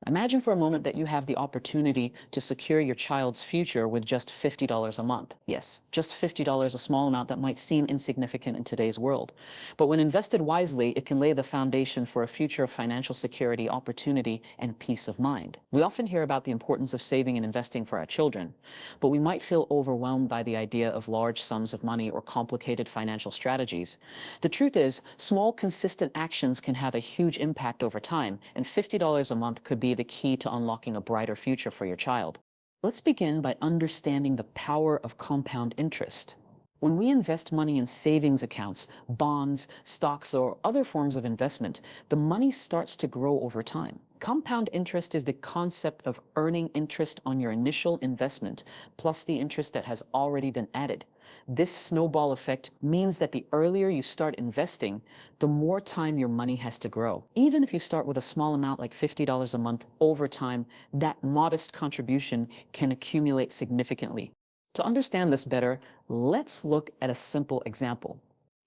Imagine for a moment that you have the opportunity to secure your child's future with just $50 a month. Yes, just $50, a small amount that might seem insignificant in today's world. But when invested wisely, it can lay the foundation for a future of financial security, opportunity, and peace of mind. We often hear about the importance of saving and investing for our children, but we might feel overwhelmed by the idea of large sums of money or complicated financial strategies. The truth is, small, consistent actions can have a huge impact over time, and $50 a month could be the key to unlocking a brighter future for your child. Let's begin by understanding the power of compound interest. When we invest money in savings accounts, bonds, stocks, or other forms of investment, the money starts to grow over time. Compound interest is the concept of earning interest on your initial investment, plus the interest that has already been added. This snowball effect means that the earlier you start investing, the more time your money has to grow. Even if you start with a small amount like $50 a month, over time, that modest contribution can accumulate significantly. To understand this better, let's look at a simple example.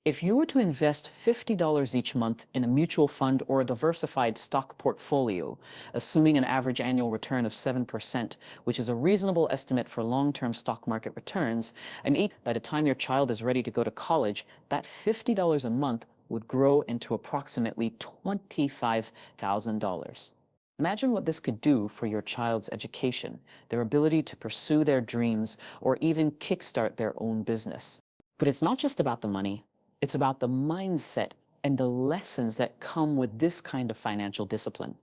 If you were to invest $50 each month in a mutual fund or a diversified stock portfolio, assuming an average annual return of 7%, which is a reasonable estimate for long-term stock market returns, by the time your child is ready to go to college, that $50 a month would grow into approximately $25,000. Imagine what this could do for your child's education, their ability to pursue their dreams, or even kickstart their own business. But it's not just about the money, it's about the mindset and the lessons that come with this kind of financial discipline.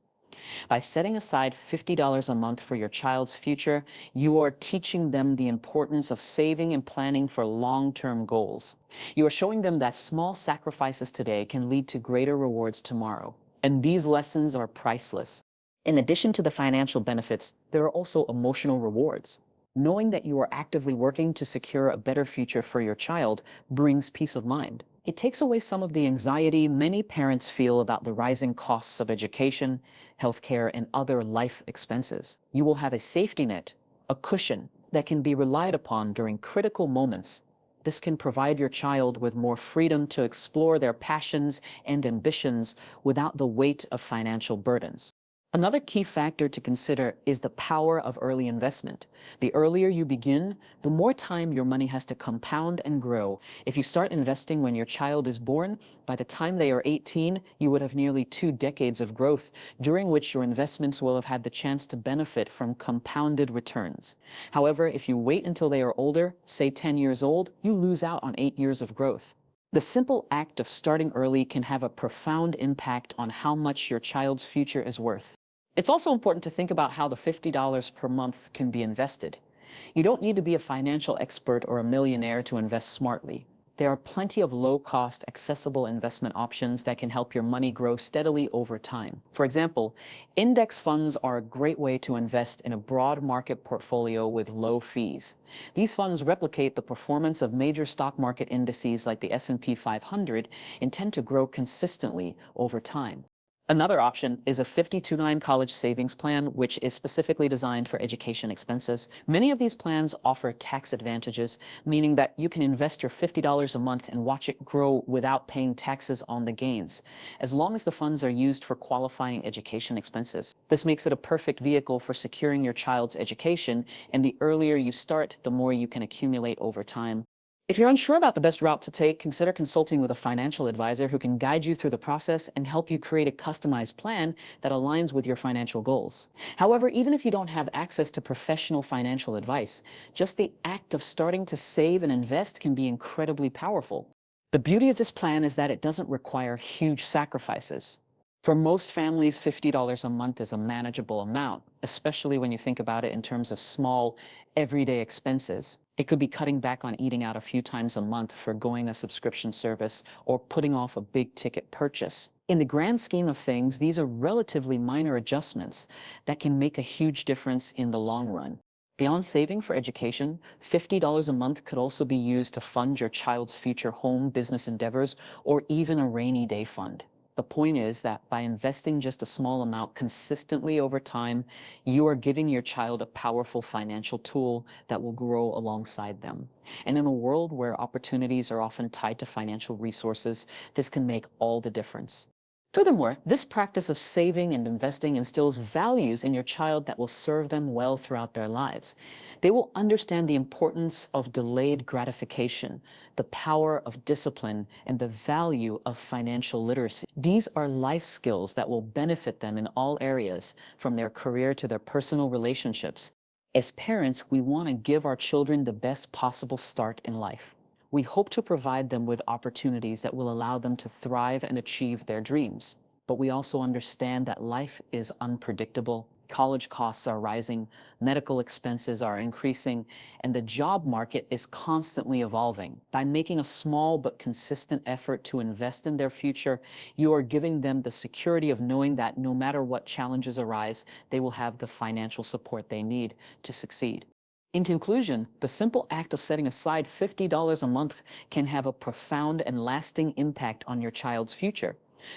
By setting aside $50 a month for your child's future, you are teaching them the importance of saving and planning for long-term goals. You are showing them that small sacrifices today can lead to greater rewards tomorrow. And these lessons are priceless. In addition to the financial benefits, there are also emotional rewards. Knowing that you are actively working to secure a better future for your child brings peace of mind. It takes away some of the anxiety many parents feel about the rising costs of education, healthcare, and other life expenses. You will have a safety net, a cushion that can be relied upon during critical moments. This can provide your child with more freedom to explore their passions and ambitions without the weight of financial burdens. Another key factor to consider is the power of early investment. The earlier you begin, the more time your money has to compound and grow. If you start investing when your child is born, by the time they are 18, you would have nearly 2 decades of growth, during which your investments will have had the chance to benefit from compounded returns. However, if you wait until they are older, say 10 years old, you lose out on 8 years of growth. The simple act of starting early can have a profound impact on how much your child's future is worth. It's also important to think about how the $50 per month can be invested. You don't need to be a financial expert or a millionaire to invest smartly. There are plenty of low-cost, accessible investment options that can help your money grow steadily over time. For example, index funds are a great way to invest in a broad market portfolio with low fees. These funds replicate the performance of major stock market indices like the S&P 500 and tend to grow consistently over time. Another option is a 50-9 college savings plan, which is specifically designed for education expenses. Many of these plans offer tax advantages, meaning that you can invest your $50 a month and watch it grow without paying taxes on the gains, as long as the funds are used for qualifying education expenses. This makes it a perfect vehicle for securing your child's education, and the earlier you start, the more you can accumulate over time. If you're unsure about the best route to take, consider consulting with a financial advisor who can guide you through the process and help you create a customized plan that aligns with your financial goals. However, even if you don't have access to professional financial advice, just the act of starting to save and invest can be incredibly powerful. The beauty of this plan is that it doesn't require huge sacrifices. For most families, $50 a month is a manageable amount, especially when you think about it in terms of small, everyday expenses. It could be cutting back on eating out a few times a month, forgoing a subscription service, or putting off a big ticket purchase. In the grand scheme of things, these are relatively minor adjustments that can make a huge difference in the long run. Beyond saving for education, $50 a month could also be used to fund your child's future home business endeavors or even a rainy day fund. The point is that by investing just a small amount consistently over time, you are giving your child a powerful financial tool that will grow alongside them. And in a world where opportunities are often tied to financial resources, this can make all the difference. Furthermore, this practice of saving and investing instills values in your child that will serve them well throughout their lives. They will understand the importance of delayed gratification, the power of discipline, and the value of financial literacy. These are life skills that will benefit them in all areas, from their career to their personal relationships. As parents, we want to give our children the best possible start in life. We hope to provide them with opportunities that will allow them to thrive and achieve their dreams. But we also understand that life is unpredictable. College costs are rising, medical expenses are increasing, and the job market is constantly evolving. By making a small but consistent effort to invest in their future, you are giving them the security of knowing that no matter what challenges arise, they will have the financial support they need to succeed. In conclusion, the simple act of setting aside $50 a month can have a profound and lasting impact on your child's future.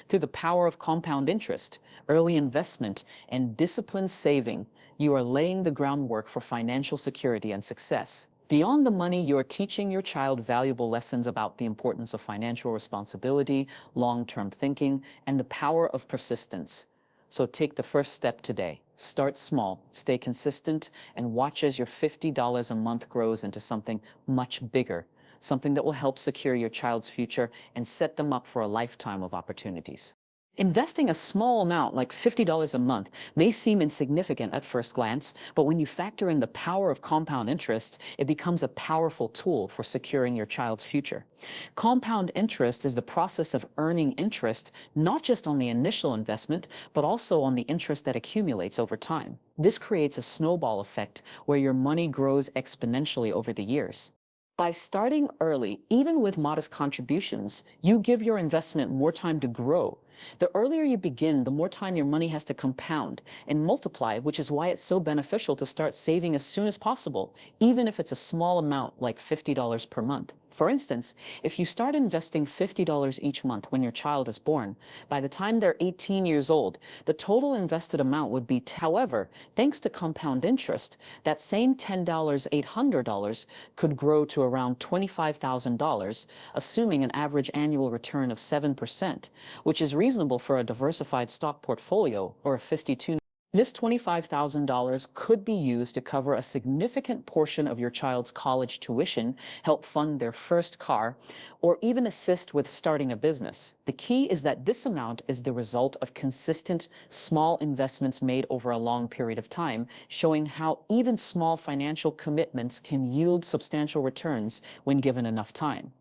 Through the power of compound interest, early investment, and disciplined saving, you are laying the groundwork for financial security and success. Beyond the money, you are teaching your child valuable lessons about the importance of financial responsibility, long-term thinking, and the power of persistence. So take the first step today. Start small, stay consistent, and watch as your $50 a month grows into something much bigger, something that will help secure your child's future and set them up for a lifetime of opportunities. Investing a small amount like $50 a month may seem insignificant at first glance, but when you factor in the power of compound interest, it becomes a powerful tool for securing your child's future. Compound interest is the process of earning interest not just on the initial investment, but also on the interest that accumulates over time. This creates a snowball effect where your money grows exponentially over the years. By starting early, even with modest contributions, you give your investment more time to grow. The earlier you begin, the more time your money has to compound and multiply, which is why it's so beneficial to start saving as soon as possible, even if it's a small amount like $50 per month. For instance, if you start investing $50 each month when your child is born, by the time they're 18 years old, the total invested amount would be, however, thanks to compound interest, that same $10, $800 could grow to around $25,000, assuming an average annual return of 7%, which is reasonable for a diversified stock portfolio or a 52. This $25,000 could be used to cover a significant portion of your child's college tuition, help fund their first car, or even assist with starting a business. The key is that this amount is the result of consistent, small investments made over a long period of time, showing how even small financial commitments can yield substantial returns when given enough time.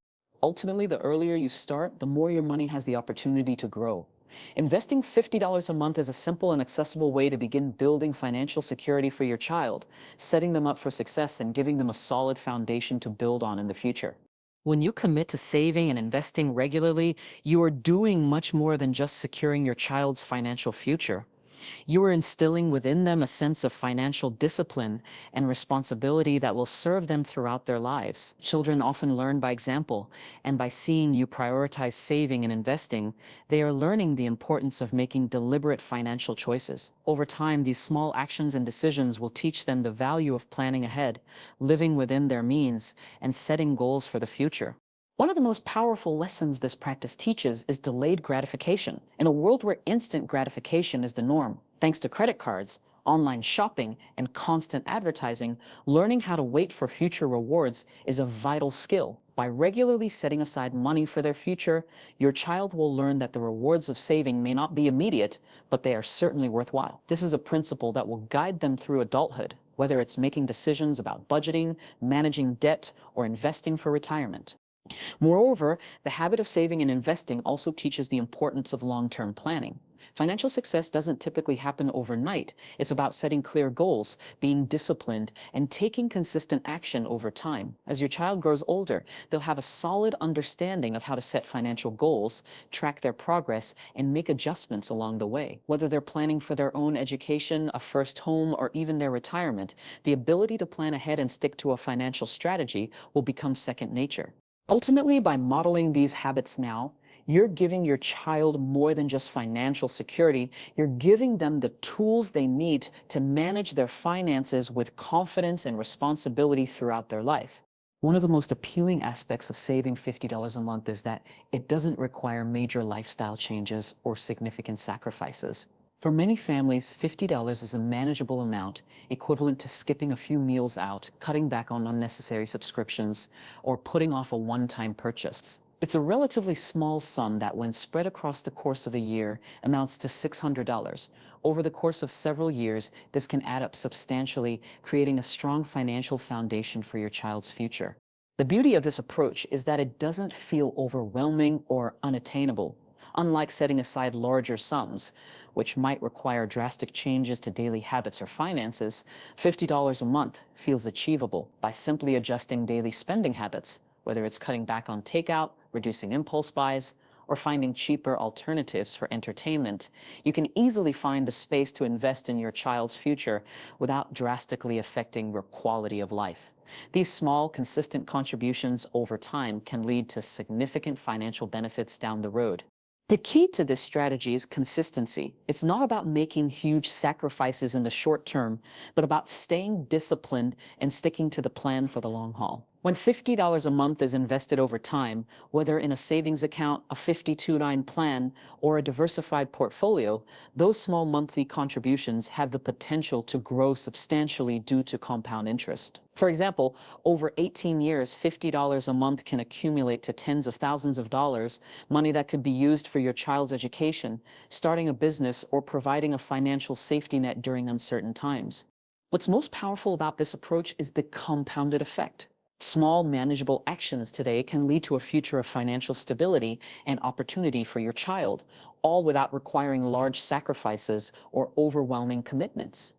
Ultimately, the earlier you start, the more your money has the opportunity to grow. Investing $50 a month is a simple and accessible way to begin building financial security for your child, setting them up for success and giving them a solid foundation to build on in the future. When you commit to saving and investing regularly, you are doing much more than just securing your child's financial future. You are instilling within them a sense of financial discipline and responsibility that will serve them throughout their lives. Children often learn by example, and by seeing you prioritize saving and investing, they are learning the importance of making deliberate financial choices. Over time, these small actions and decisions will teach them the value of planning ahead, living within their means, and setting goals for the future. One of the most powerful lessons this practice teaches is delayed gratification. In a world where instant gratification is the norm, thanks to credit cards, online shopping, and constant advertising, learning how to wait for future rewards is a vital skill. By regularly setting aside money for their future, your child will learn that the rewards of saving may not be immediate, but they are certainly worthwhile. This is a principle that will guide them through adulthood, whether it's making decisions about budgeting, managing debt, or investing for retirement. Moreover, the habit of saving and investing also teaches the importance of long-term planning. Financial success doesn't typically happen overnight. It's about setting clear goals, being disciplined, and taking consistent action over time. As your child grows older, they'll have a solid understanding of how to set financial goals, track their progress, and make adjustments along the way. Whether they're planning for their own education, a first home, or even their retirement, the ability to plan ahead and stick to a financial strategy will become second nature. Ultimately, by modeling these habits now, you're giving your child more than just financial security. You're giving them the tools they need to manage their finances with confidence and responsibility throughout their life. One of the most appealing aspects of saving $50 a month is that it doesn't require major lifestyle changes or significant sacrifices. For many families, $50 is a manageable amount, equivalent to skipping a few meals out, cutting back on unnecessary subscriptions, or putting off a one-time purchase. It's a relatively small sum that, when spread across the course of a year, amounts to $600. Over the course of several years, this can add up substantially, creating a strong financial foundation for your child's future. The beauty of this approach is that it doesn't feel overwhelming or unattainable. Unlike setting aside larger sums, which might require drastic changes to daily habits or finances, $50 a month feels achievable by simply adjusting daily spending habits, whether it's cutting back on takeout, reducing impulse buys, or finding cheaper alternatives for entertainment. You can easily find the space to invest in your child's future without drastically affecting your quality of life. These small, consistent contributions over time can lead to significant financial benefits down the road. The key to this strategy is consistency. It's not about making huge sacrifices in the short term, but about staying disciplined and sticking to the plan for the long haul. When $50 a month is invested over time, whether in a savings account, a 52-9 plan, or a diversified portfolio, those small monthly contributions have the potential to grow substantially due to compound interest. For example, over 18 years, $50 a month can accumulate to tens of thousands of dollars, money that could be used for your child's education, starting a business, or providing a financial safety net during uncertain times. What's most powerful about this approach is the compounded effect. Small, manageable actions today can lead to a future of financial stability and opportunity for your child, all without requiring large sacrifices or overwhelming commitments.